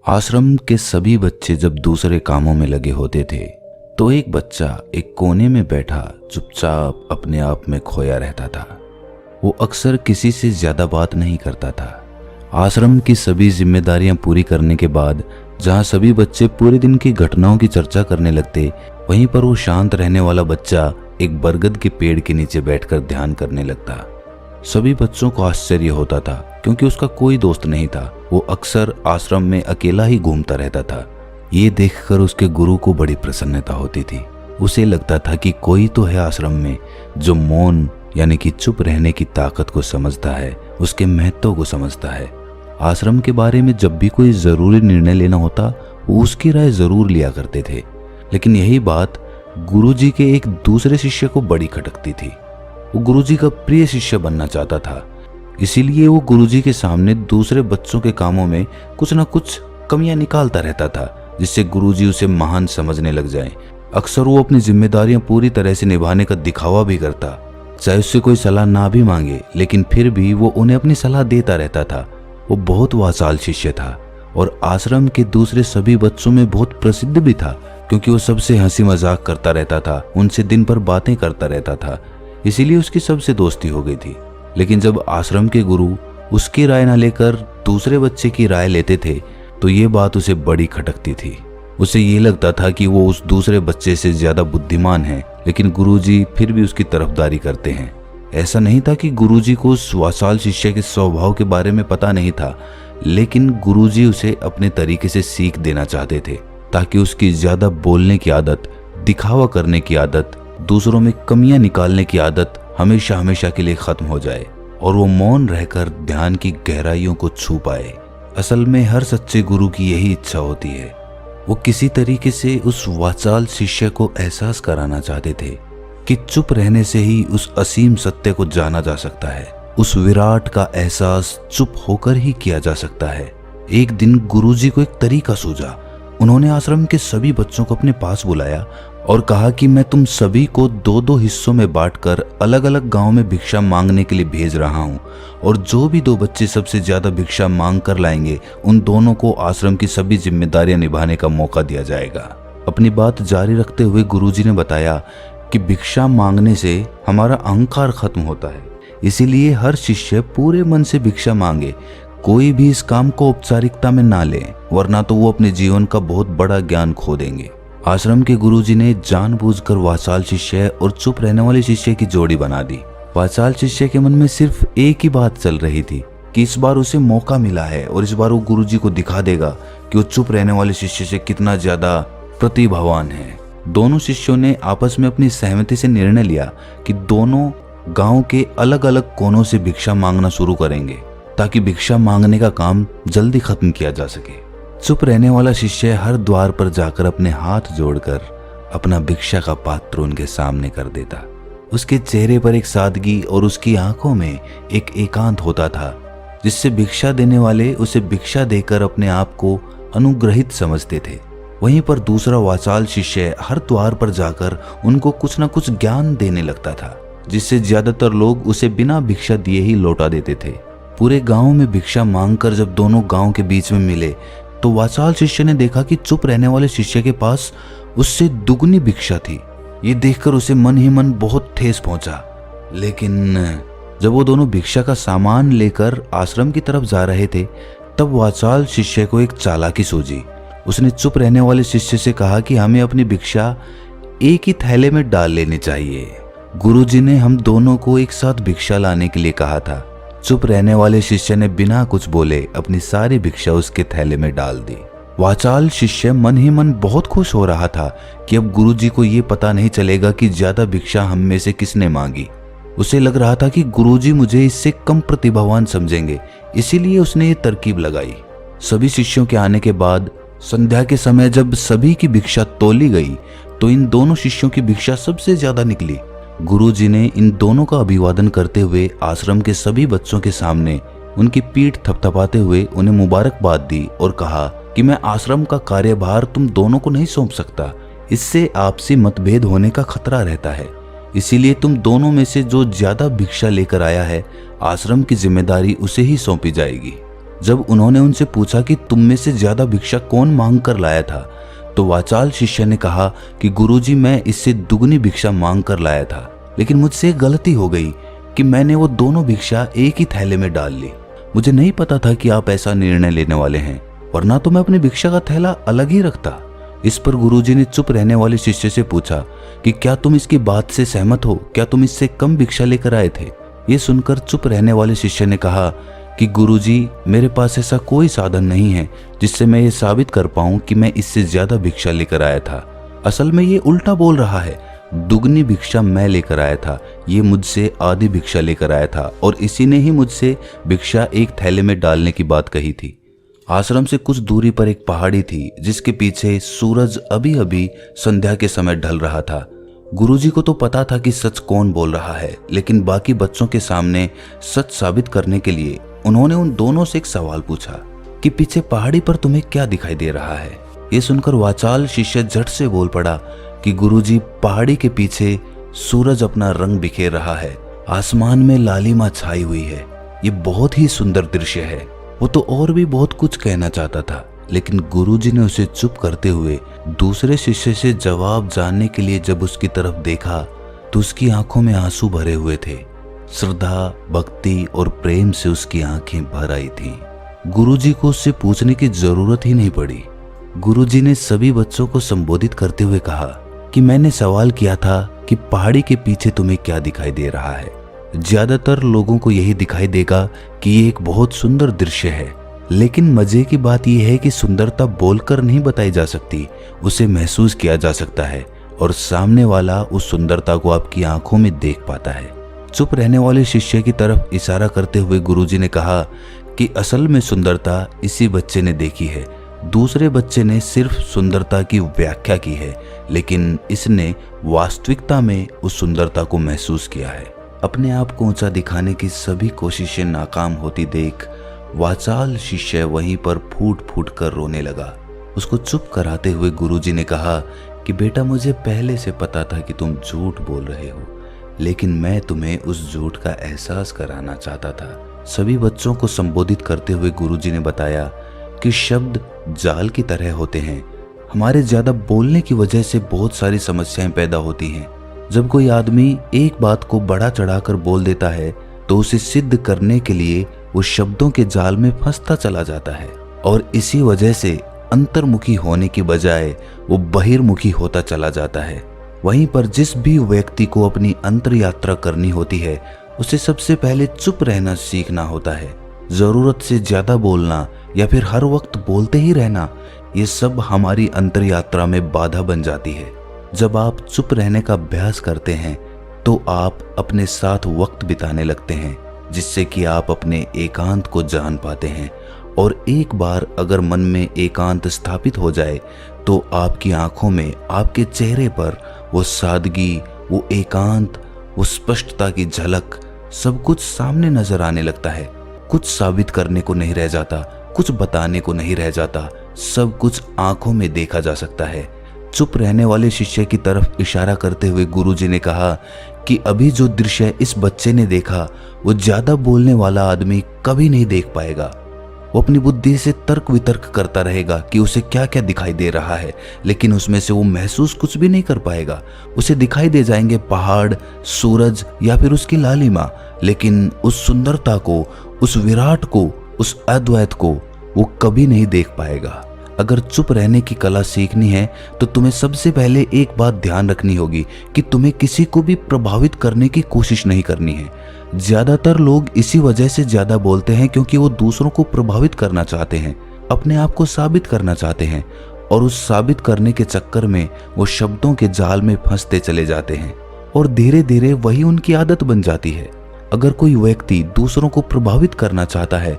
आश्रम के सभी बच्चे जब दूसरे कामों में लगे होते थे तो एक बच्चा एक कोने में बैठा चुपचाप अपने आप में खोया रहता था। वो अक्सर किसी से ज्यादा बात नहीं करता था। आश्रम की सभी जिम्मेदारियां पूरी करने के बाद जहां सभी बच्चे पूरे दिन की घटनाओं की चर्चा करने लगते, वहीं पर वो शांत रहने वाला बच्चा एक बरगद के पेड़ के नीचे बैठकर ध्यान करने लगता। सभी बच्चों को आश्चर्य होता था क्योंकि उसका कोई दोस्त नहीं था। वो अक्सर आश्रम में अकेला ही घूमता रहता था। ये देखकर उसके गुरु को बड़ी प्रसन्नता होती थी। उसे लगता था कि कोई तो है आश्रम में जो मौन यानी कि चुप रहने की ताकत को समझता है, उसके महत्व को समझता है। आश्रम के बारे में जब भी कोई जरूरी निर्णय लेना होता वो उसकी राय जरूर लिया करते थे, लेकिन यही बात गुरुजी के एक दूसरे शिष्य को बड़ी खटकती थी। वो गुरुजी का प्रिय शिष्य बनना चाहता था, इसीलिए वो गुरुजी के सामने दूसरे बच्चों के कामों में कुछ न कुछ कमियां निकालता रहता था, जिससे गुरुजी उसे महान समझने लग जाएं। अक्सर वो अपनी जिम्मेदारियां पूरी तरह से निभाने का दिखावा भी करता, चाहे उससे कोई सलाह ना भी मांगे, लेकिन फिर भी वो उन्हें अपनी सलाह देता रहता था। वो बहुत वाचाल शिष्य था और आश्रम के दूसरे सभी बच्चों में बहुत प्रसिद्ध भी था, क्योंकि वो सबसे हंसी मजाक करता रहता था, उनसे दिन भर बातें करता रहता था। इसीलिए उसकी सबसे दोस्ती हो गई थी। लेकिन जब आश्रम के गुरु उसकी राय न लेकर दूसरे बच्चे की राय लेते थे तो ये बात उसे बड़ी खटकती थी। उसे ये लगता था कि वो उस दूसरे बच्चे से ज्यादा बुद्धिमान है, लेकिन गुरुजी फिर भी उसकी तरफदारी करते हैं। ऐसा नहीं था कि गुरुजी को उस वाचाल शिष्य के स्वभाव के बारे में पता नहीं था, लेकिन गुरुजी उसे अपने तरीके से सीख देना चाहते थे, ताकि उसकी ज्यादा बोलने की आदत, दिखावा करने की आदत, दूसरों में कमियां निकालने की आदत हमेशा हमेशा के लिए खत्म हो जाए और वो मौन रहकर ध्यान की गहराइयों को छू पाए। असल में हर सच्चे गुरु की यही इच्छा होती है। वो किसी तरीके से उस वाचाल शिष्य को एहसास कराना चाहते थे कि चुप रहने से ही उस असीम सत्य को जाना जा सकता है। उस विराट का एहसास चुप होकर ही किया जा सकता है। एक दिन गुरुजी को एक तरीका सूझा। उन्होंने आश्रम के सभी बच्चों को अपने पास बुलाया और कहा कि मैं तुम सभी को दो दो हिस्सों में बांटकर अलग अलग गांव में भिक्षा मांगने के लिए भेज रहा हूं, और जो भी दो बच्चे सबसे ज्यादा भिक्षा मांग कर लाएंगे उन दोनों को आश्रम की सभी जिम्मेदारियां निभाने का मौका दिया जाएगा। अपनी बात जारी रखते हुए गुरुजी ने बताया कि भिक्षा मांगने से हमारा अहंकार खत्म होता है, इसीलिए हर शिष्य पूरे मन से भिक्षा मांगे। कोई भी इस काम को औपचारिकता में ना ले, वरना तो वो अपने जीवन का बहुत बड़ा ज्ञान खो देंगे। आश्रम के गुरुजी ने जानबूझकर वाचाल शिष्य और चुप रहने वाले शिष्य की जोड़ी बना दी। वाचाल शिष्य के मन में सिर्फ एक ही बात चल रही थी कि इस बार उसे मौका मिला है और इस बार वो गुरुजी को दिखा देगा कि वो चुप रहने वाले शिष्य से कितना ज्यादा प्रतिभावान है। दोनों शिष्यों ने आपस में अपनी सहमति से निर्णय लिया कि दोनों गांव के अलग अलग कोनों से भिक्षा मांगना शुरू करेंगे, ताकि भिक्षा मांगने का काम जल्दी खत्म किया जा सके। चुप रहने वाला शिष्य हर द्वार पर जाकर अपने हाथ जोड़कर अपना भिक्षा का पात्र उनके सामने कर देता। उसके चेहरे पर एक सादगी और उसकी आंखों में एक एकांत होता था, जिससे भिक्षा देने वाले उसे भिक्षा देकर अपने आप को अनुग्रहित समझते थे। वहीं पर दूसरा वाचाल शिष्य हर द्वार पर जाकर उनको कुछ न कुछ ज्ञान देने लगता था, जिससे ज्यादातर लोग उसे बिना भिक्षा दिए ही लौटा देते थे। पूरे गांव में भिक्षा मांगकर जब दोनों गांव के बीच में मिले तो वाचाल शिष्य ने देखा कि चुप रहने वाले शिष्य के पास उससे दुगनी भिक्षा थी। ये देखकर उसे मन ही मन बहुत ठेस पहुंचा। लेकिन जब वो दोनों भिक्षा का सामान लेकर आश्रम की तरफ जा रहे थे, तब वाचाल शिष्य को एक चालाकी सूझी। उसने चुप रहने वाले शिष्य से कहा कि हमें अपनी भिक्षा एक ही थैले में डाल लेनी चाहिए। गुरुजी ने हम दोनों को एक साथ भिक्षा लाने के लिए कहा था। चुप रहने वाले शिष्य ने बिना कुछ बोले अपनी सारी भिक्षा उसके थैले में डाल दी। वाचाल शिष्य मन ही मन बहुत खुश हो रहा था कि अब गुरुजी को ये पता नहीं चलेगा कि ज्यादा भिक्षा हम में से किसने मांगी। उसे लग रहा था कि गुरुजी मुझे इससे कम प्रतिभावान समझेंगे, इसीलिए उसने ये तरकीब लगाई। सभी शिष्यों के आने के बाद संध्या के समय जब सभी की भिक्षा तोली गई तो इन दोनों शिष्यों की भिक्षा सबसे ज्यादा निकली। गुरुजी ने इन दोनों का अभिवादन करते हुए आश्रम के सभी बच्चों के सामने उनकी पीठ थपथपाते हुए उन्हें मुबारकबाद दी और कहा कि मैं आश्रम का कार्यभार तुम दोनों को नहीं सौंप सकता, इससे आपसी मतभेद होने का खतरा रहता है। इसीलिए तुम दोनों में से जो ज्यादा भिक्षा लेकर आया है, आश्रम की जिम्मेदारी उसे ही सौंपी जाएगी। जब उन्होंने उनसे पूछा कि तुम में से ज्यादा भिक्षा कौन मांग कर लाया था, तो वाचाल शिष्य ने कहा कि गुरुजी, मैं इससे दुगनी भिक्षा मांग कर लाया था, लेकिन मुझसे एक गलती हो गई कि मैंने वो दोनों भिक्षा एक ही थैले में डाल ली। मुझे नहीं पता था कि आप ऐसा निर्णय लेने वाले हैं, वरना तो मैं अपनी भिक्षा का थैला अलग ही रखता। इस पर गुरुजी ने चुप रहने वाले शिष्य से पूछा कि क्या तुम इसकी बात से सहमत हो? क्या तुम इससे कम भिक्षा लेकर आए थे? ये सुनकर चुप रहने वाले शिष्य ने कहा कि गुरुजी, मेरे पास ऐसा कोई साधन नहीं है जिससे मैं ये साबित कर पाऊं कि मैं इससे ज्यादा भिक्षा लेकर आया था। असल में ये उल्टा बोल रहा है। दुगनी भिक्षा मैं लेकर आया था, ये मुझसे आधी भिक्षा लेकर आया था और इसी ने ही मुझसे भिक्षा एक थैले में डालने की बात कही थी। आश्रम से कुछ दूरी पर एक पहाड़ी थी जिसके पीछे सूरज अभी अभी संध्या के समय ढल रहा था। गुरुजी को तो पता था कि सच कौन बोल रहा है, लेकिन बाकी बच्चों के सामने सच साबित करने के लिए उन्होंने उन दोनों से एक सवाल पूछा कि पीछे पहाड़ी पर तुम्हें क्या दिखाई दे रहा है? ये सुनकर वाचाल शिष्य झट से बोल पड़ा कि गुरुजी, पहाड़ी के पीछे सूरज अपना रंग बिखेर रहा है, आसमान में लालिमा छाई हुई है, ये बहुत ही सुंदर दृश्य है। वो तो और भी बहुत कुछ कहना चाहता था, लेकिन गुरुजी ने उसे चुप करते हुए दूसरे शिष्य से जवाब जानने के लिए जब उसकी तरफ देखा तो उसकी आंखों में आंसू भरे हुए थे। श्रद्धा, भक्ति और प्रेम से उसकी आंखें भर आई थीं। गुरुजी को उससे पूछने की जरूरत ही नहीं पड़ी। गुरुजी ने सभी बच्चों को संबोधित करते हुए कहा कि मैंने सवाल किया था कि पहाड़ी के पीछे तुम्हें क्या दिखाई दे रहा है। ज्यादातर लोगों को यही दिखाई देगा कि ये एक बहुत सुंदर दृश्य है, लेकिन मजे की बात यह है कि सुंदरता बोलकर नहीं बताई जा सकती, उसे महसूस किया जा सकता है और सामने वाला उस सुंदरता को आपकी आंखों में देख पाता है। चुप रहने वाले शिष्य की तरफ इशारा करते हुए गुरुजी ने कहा कि असल में सुंदरता इसी बच्चे ने देखी है, दूसरे बच्चे ने सिर्फ सुंदरता की व्याख्या की है, लेकिन इसने वास्तविकता में उस सुंदरता को महसूस किया है। अपने आप को ऊंचा दिखाने की सभी कोशिशें नाकाम होती देख वाचाल शिष्य वहीं पर फूट फूट कर रोने लगा। उसको चुप कराते हुए गुरुजी ने कहा कि बेटा, मुझे पहले से पता था कि तुम झूठ बोल रहे हो, लेकिन मैं तुम्हें उस झूठ का एहसास कराना चाहता था। सभी बच्चों को संबोधित करते हुए गुरुजी ने बताया कि शब्द जाल की तरह होते हैं। हमारे ज्यादा बोलने की वजह से बहुत सारी समस्याएं पैदा होती हैं। जब कोई आदमी एक बात को बढ़ा चढ़ाकर बोल देता है तो उसे सिद्ध करने के लिए वो शब्दों के जाल में फंसता चला जाता है और इसी वजह से अंतर्मुखी होने की बजाय वो बहिर्मुखी होता चला जाता है। वहीं पर जिस भी व्यक्ति को अपनी अंतर यात्रा करनी होती है उसे सबसे पहले चुप रहना सीखना होता है। जरूरत से ज्यादा बोलना या फिर हर वक्त बोलते ही रहना, ये सब हमारी अंतर यात्रा में बाधा बन जाती है। जब आप चुप रहने का अभ्यास करते हैं तो आप अपने साथ वक्त बिताने लगते हैं, जिससे कि आप अपने एकांत को जान पाते हैं। और एक बार अगर मन में एकांत स्थापित हो जाए तो आपकी आंखों में, आपके चेहरे पर वो सादगी, वो एकांत, वो स्पष्टता की झलक, सब कुछ सामने नजर आने लगता है। कुछ साबित करने को नहीं रह जाता, कुछ बताने को नहीं रह जाता, सब कुछ आंखों में देखा जा सकता है। चुप रहने वाले शिष्य की तरफ इशारा करते हुए गुरुजी ने कहा कि अभी जो दृश्य इस बच्चे ने देखा वो ज्यादा बोलने वाला आदमी कभी नहीं देख पाएगा। वो अपनी बुद्धि से तर्क वितर्क करता रहेगा कि उसे क्या क्या दिखाई दे रहा है, लेकिन उसमें से वो महसूस कुछ भी नहीं कर पाएगा। उसे दिखाई दे जाएंगे पहाड़, सूरज या फिर उसकी लालिमा, लेकिन उस सुंदरता को, उस विराट को, उस अद्वैत को वो कभी नहीं देख पाएगा। अगर चुप रहने की कला सीखनी है तो तुम्हें सबसे पहले एक बात ध्यान रखनी होगी कि तुम्हें किसी को भी प्रभावित करने की कोशिश नहीं करनी है। ज्यादातर लोग इसी वजह से ज्यादा बोलते हैं क्योंकि वो दूसरों को प्रभावित करना चाहते हैं, अपने आप को साबित करना चाहते हैं, और उस साबित करने के चक्कर में वो शब्दों के जाल में फंसते चले जाते हैं और धीरे धीरे वही उनकी आदत बन जाती है। अगर कोई व्यक्ति दूसरों को प्रभावित करना चाहता है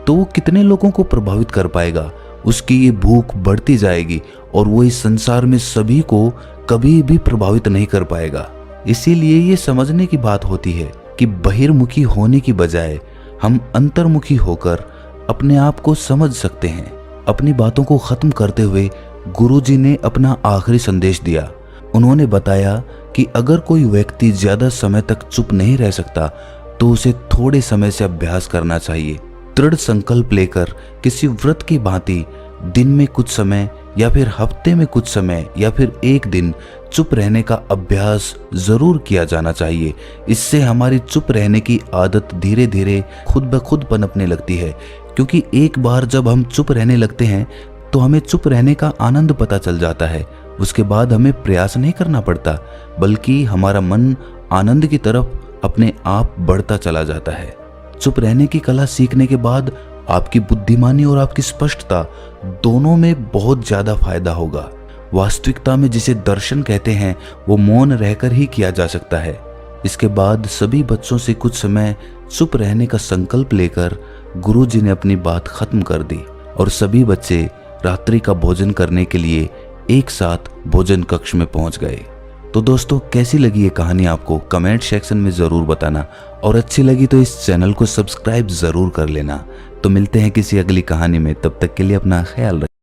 तो वो कितने लोगों को प्रभावित कर पाएगा? उसकी ये भूख बढ़ती जाएगी और वो इस संसार में सभी को कभी भी प्रभावित नहीं कर पाएगा। इसीलिए ये समझने की बात होती है कि बहिर्मुखी होने की बजाय हम अंतर्मुखी होकर अपने आप को समझ सकते हैं। अपनी बातों को खत्म करते हुए गुरुजी ने अपना आखिरी संदेश दिया। उन्होंने बताया कि अगर कोई व्यक्ति ज्यादा समय तक चुप नहीं रह सकता तो उसे थोड़े समय से अभ्यास करना चाहिए, दृढ़ संकल्प लेकर किसी व्रत की भांति दिन में कुछ समय या फिर हफ्ते में कुछ समय या फिर एक दिन चुप रहने का अभ्यास जरूर किया जाना चाहिए। इससे हमारी चुप रहने की आदत धीरे धीरे खुद ब खुद पनपने लगती है, क्योंकि एक बार जब हम चुप रहने लगते हैं तो हमें चुप रहने का आनंद पता चल जाता है। उसके बाद हमें प्रयास नहीं करना पड़ता, बल्कि हमारा मन आनंद की तरफ अपने आप बढ़ता चला जाता है। चुप रहने की कला सीखने के बाद आपकी बुद्धिमानी और आपकी स्पष्टता दोनों में बहुत ज्यादा फायदा होगा। वास्तविकता में जिसे दर्शन कहते हैं वो मौन रहकर ही किया जा सकता है। इसके बाद सभी बच्चों से कुछ समय चुप रहने का संकल्प लेकर गुरुजी ने अपनी बात खत्म कर दी और सभी बच्चे रात्रि का भोजन करने के लिए एक साथ भोजन कक्ष में पहुंच गए। तो दोस्तों, कैसी लगी ये कहानी आपको कमेंट सेक्शन में ज़रूर बताना, और अच्छी लगी तो इस चैनल को सब्सक्राइब ज़रूर कर लेना। तो मिलते हैं किसी अगली कहानी में, तब तक के लिए अपना ख्याल रखें।